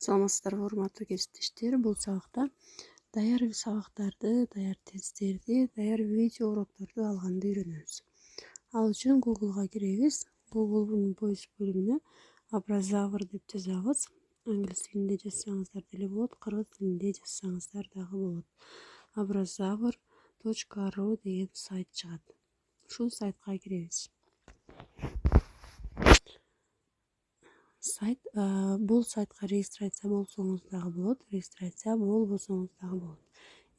Саламатсыздарбы урматтуу кесиптештер. Бул сабакта даяр сабактарды, даяр тесттерди, даяр видео урокторду алганды үйрөнөбүз. Ал үчүн Google'га киребиз. Google'дун поиск бөлүмүнө Abrazavr деп жазабыз. Англис тилинде жазсаңыздар деле болот, кыргыз тилинде жазсаңыздар дагы болот. Abrazavr.ru деген сайт чыгат. Ушул сайтка киребиз. Бул сайтка регистрация болсоңуз дагы болот, регистрация болбосоңуз дагы болот.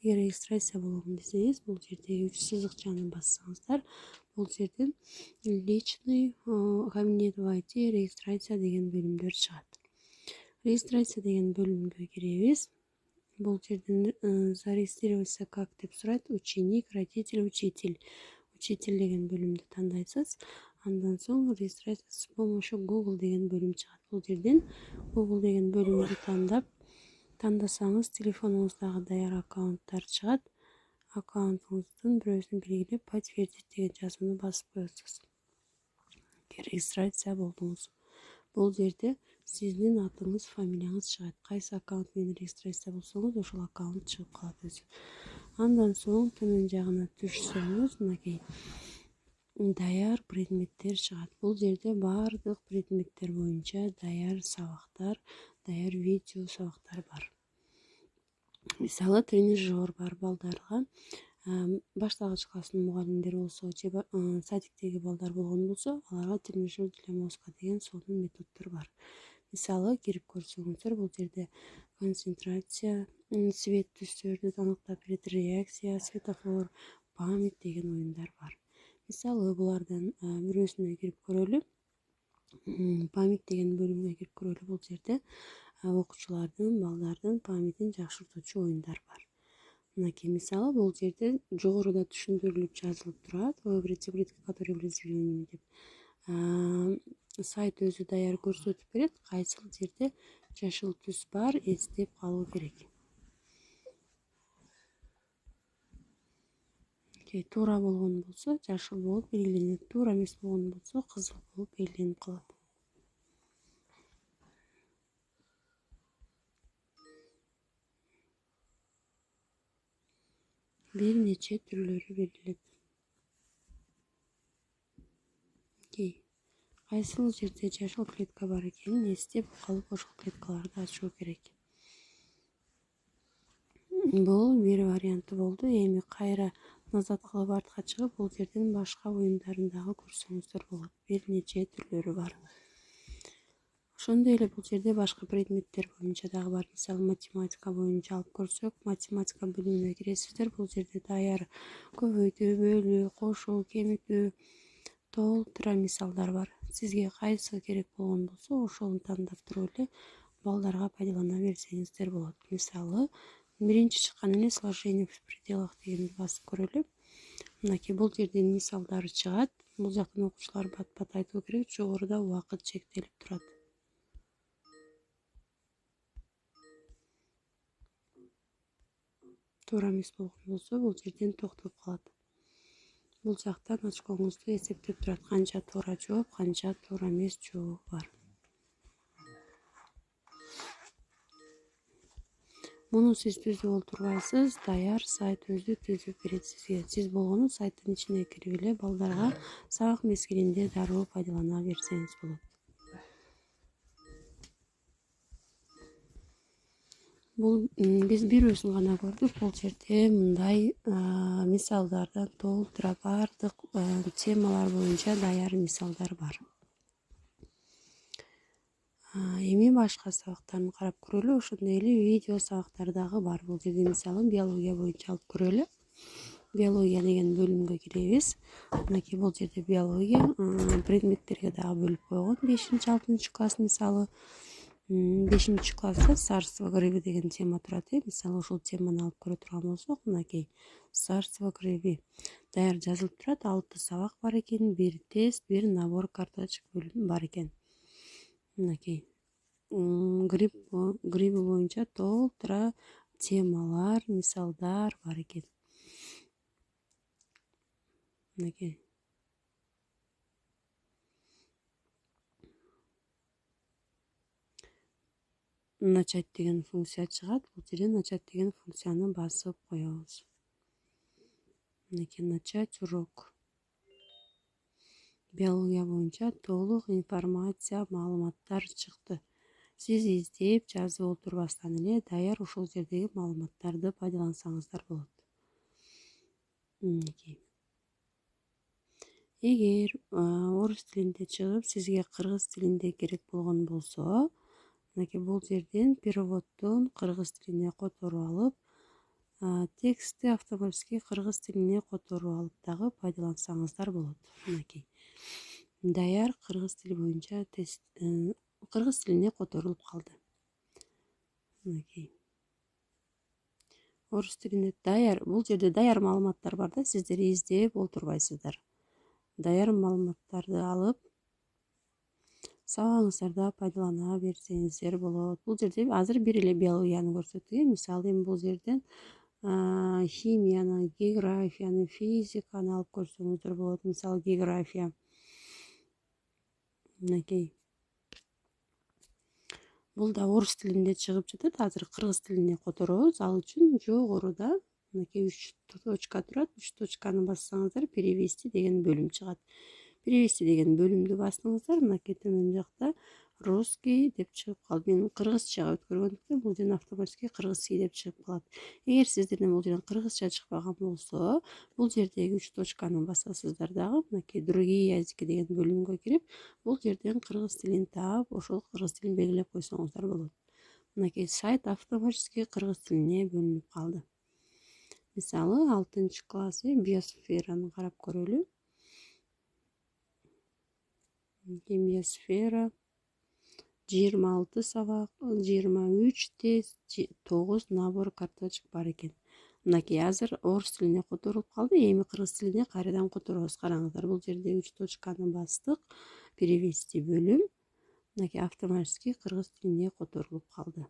Эгер регистрация болгон десеңиз, бул жердеги 3 сызыкчаны бассаңыздар, бул жерден личный кабинет в IT регистрация деген бөлүмдөр чыгат. Регистрация деген бөлүмгө киребиз. Бул жерден зарегистрироваться как деп сурайт. Ученик, родитель, учитель. Учитель деген бөлүмдү тандайсыз. Андан соң регистрация с помощью Google деген бөлүм чыгат. Бул жерден Google деген бөлүмдү тандасаңыз, телефонуңуздагы даяр аккаунттар чыгат. Аккаунтуңуздун бирөөсүн белгилеп, подтвердить деген жазууну басып коесуз. Регистрация болдуңуз. Бул жерде сиздин атыңыз, фамилияңыз чыгат. Кайсы аккаунт менен регистрация болсоңуз, ошол аккаунт чыгып калат өзү. Андан соң төмөн жагына түшсөңүз, мынакей даяр предметтер чыгат. Бул жерде баардык предметтер боюнча даяр сабактар, даяр видео сабактар бар. Мисалы, тренажер бар балдарга. Башталгыч класстын мугалимдери болсо, же садиктеги балдар болгон болсо, аларга тренажер для мозга деген сонун методдор бар. Мисалы, кирип көрсөңүздөр, бул жерде концентрация, свет түстөрдү аныктап берет, реакция, светофор, память деген оюндар бар. Мисалы, булардан бирөөсүнө кирип көрөлү. Память деген бөлүмгө кирип көрөлү. Бул жерде окуучулардын, балдардын памятин жакшыртуучу оюндар бар. Мынакей мисалы, бул жерде жогоруда түшүндүрүлүп жазылып турат. Выберите таблетки, которые вызвали деп. Сайт өзү даяр көрсөтүп берет, кайсыл жерде жашыл түс бар, эстеп калуу керек. Туура болгон болсо жашыл болуп белгиленет, туура эмес болгон болсо кызыл болуп белгиленип калат. Бир нече түрлөрү берилет. Кайсыл жерде жашыл клетка бар экенин эстеп калып, ошол клеткаларды ачуу керек. Бул бир варианты болду. Эми кайра назад кылып артка чыгып, бул жерден башка оюндарын дагы көрсөңүздөр болот. Бир нече түрлөрү бар. Ошондой эле бул жерде башка предметтер боюнча дагы бар. Мисалы, математика боюнча алып көрсөк, математика бөлүмүнө киресиздер. Бул жерде даяр көбөйтүү, бөлүү, кошуу, кемитүү, толтура мисалдар бар. Сизге кайсы керек болгон болсо, ошону тандап туруп эле балдарга пайдалана берсеңиздер болот. Мисалы, биринчи чыккан эле сложение в пределах дегенди басып көрөлү. Мынакей бул жерден мисалдары чыгат. Бул жактан окуучулар бат-бат айтуу керек, жогоруда убакыт чектелип турат. Туура эмес болгон болсо, бул жерден токтоп калат. Бул жактан очкоңузду эсептеп турат, канча туура жооп, канча туура эмес жооп бар. Муну сиз түзүп олтурбайсыз, даяр сайт өзү түзүп берет сизге. Сиз болгону сайттын ичине кирип эле балдарга сабак мезгилинде дароо пайдалана берсеңиз болот. Биз бирөөсүн гана көрдүк. Бул жерде мындай мисалдардан толтура баардык темалар боюнча даяр мисалдар бар. Эми башка сабактарын карап көрөлү. Ошондой эле видео сабактар дагы бар. Бул жерде мисалы биология боюнча алып көрөлү. Биология деген бөлүмгө киребиз. Мынакей бул жерде биология предметтерге дагы бөлүп койгон. 5-6 класс мисалы. 5 класста царство грибы деген тема турат. Мисалы, ушул теманы алып көрө турган болсок, мынакей царство грибы даяр жазылып турат. 6 сабак бар экен, 1 тест, 1 набор карточек бар экен. Мынакей грибы боюнча толтура темалар, мисалдар бар экен. Мынакей. начать деген функция чыгат. Бул жерде начать деген функцияны басып коебуз. Мынакей начать урок. Биология боюнча толук информация, маалыматтар чыкты. Сиз издеп жазып отурбастан эле даяр ушул жердеги маалыматтарды пайдалансаңыздар болот. Мынакей. Эгер орус тилинде чыгып, сизге кыргыз тилинде керек болгон болсо, мынакей бул жерден переводдон кыргыз тилине которуп алып, текстти автоматически кыргыз тилине которуп алып дагы пайдалансаңыздар болот. Мынакей. Даяр кыргыз тили боюнча тест кыргыз тилине которулуп калды. Мынакей. Орус тилинде даяр, бул жерде даяр маалыматтар бар да, сиздер издеп олтурбайсыздар. Даяр маалыматтарды алып, сабагыңыздарда пайдалана берсеңиздер болот. Бул жерде азыр бир эле биологияны көрсөттүк. Мисалы эми бул жерден химияны, географияны, физиканы алып көрсөңүздөр болот. Мисалы география. Мынакей. Бул да орус тилинде чыгып жатат. Азыр кыргыз тилине которобуз. Ал үчүн жогоруда мынакей 3 точка турат. 3 точканы бассаңыздар перевести деген бөлүм чыгат. Перевести деген бөлүмдү бастыңыздар. Мынакей төмөн жакта русский деп чыгып калды. Мен кыргызчага өткөргөндүктөн бул жерден автоматически кыргызский деп чыгып калат. Эгер сиздерден бул жерден кыргызча чыкпаган болсо, бул жердеги 3 точканы басасыздар дагы мынакей другие языки деген бөлүмгө кирип, бул жерден кыргыз тилин таап, ошол кыргыз тилин белгилеп койсоңуздар болот. Мынакей сайт автоматически кыргыз тилине бөлүнүп калды. Мисалы 6-класс биосфераны карап көрөлү. Биосфера 26 сабак, 23 тест, 9 набор карточек бар экен. Мынакей азыр орус тилине которулуп калды. Эми кыргыз тилине кайрадан которобуз. Караңыздар, бул жерде 3 точканы бастык. Перевести бөлүм. Мынакей автоматически кыргыз тилине которулуп калды.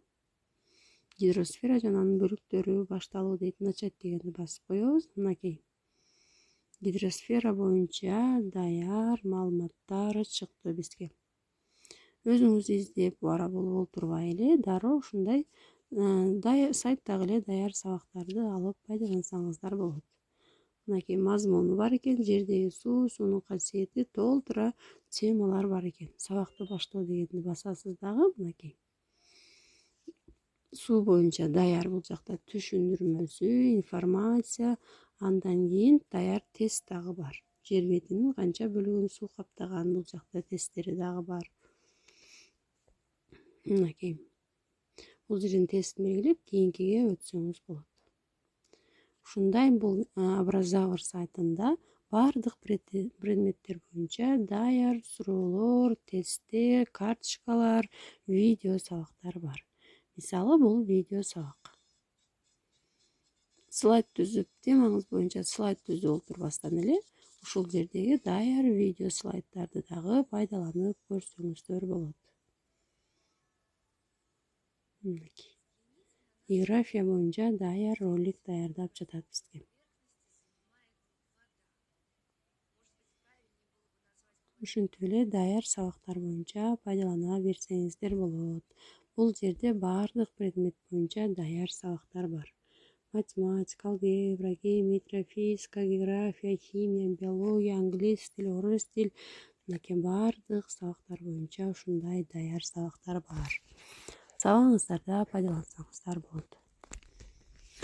Гидросфера жана анын бөлүктөрү башталуу дейт. Начать дегенди басып коебуз. Мынакей. Гидросфера боюнча даяр маалыматтар чыкты бизге. Өзүңүз издеп бара болуп олтурбай эле дароо ушундай сайттагы эле даяр сабактарды алып пайдалансаңыздар болот. Мынакей мазмуну бар экен, жердеги суу, суунун касиети, толтура темалар бар экен. Сабакты баштоо дегенди басасыз дагы, мынакей. Суу боюнча даяр бул жакта түшүндүрмөсү, информация, андан кийин даяр тест дагы бар. Жер бетинин канча бөлүгүн суу каптаган, бул жакта тесттери дагы бар. Мынакей. Бул жерден тест белгилеп, кийинкиге өтсөңүз болот. Ушундай бул Образовар сайтында бардык предметтер боюнча даяр суроолор, тесттер, карточкалар, видео сабактар бар. Мисалы бул видео сабак. Слайд түзүп, темаңыз боюнча слайд түзүп олтурбастан эле ушул жердеги даяр видео слайдтарды дагы пайдаланып көрсөңүздөр болот. География боюнча даяр ролик даярдап жатат бизге. Ушинтип эле даяр сабактар боюнча пайдалана берсеңиздер болот. Бул жерде бардык предмет боюнча даяр сабактар бар. Математика, алгебра, геометрия, физика, география, химия, биология, англис тил, орус тил, мынакей бардык сабактар боюнча ушундай даяр сабактар бар. Сабагыңыздарда пайдалансаңыздар болот.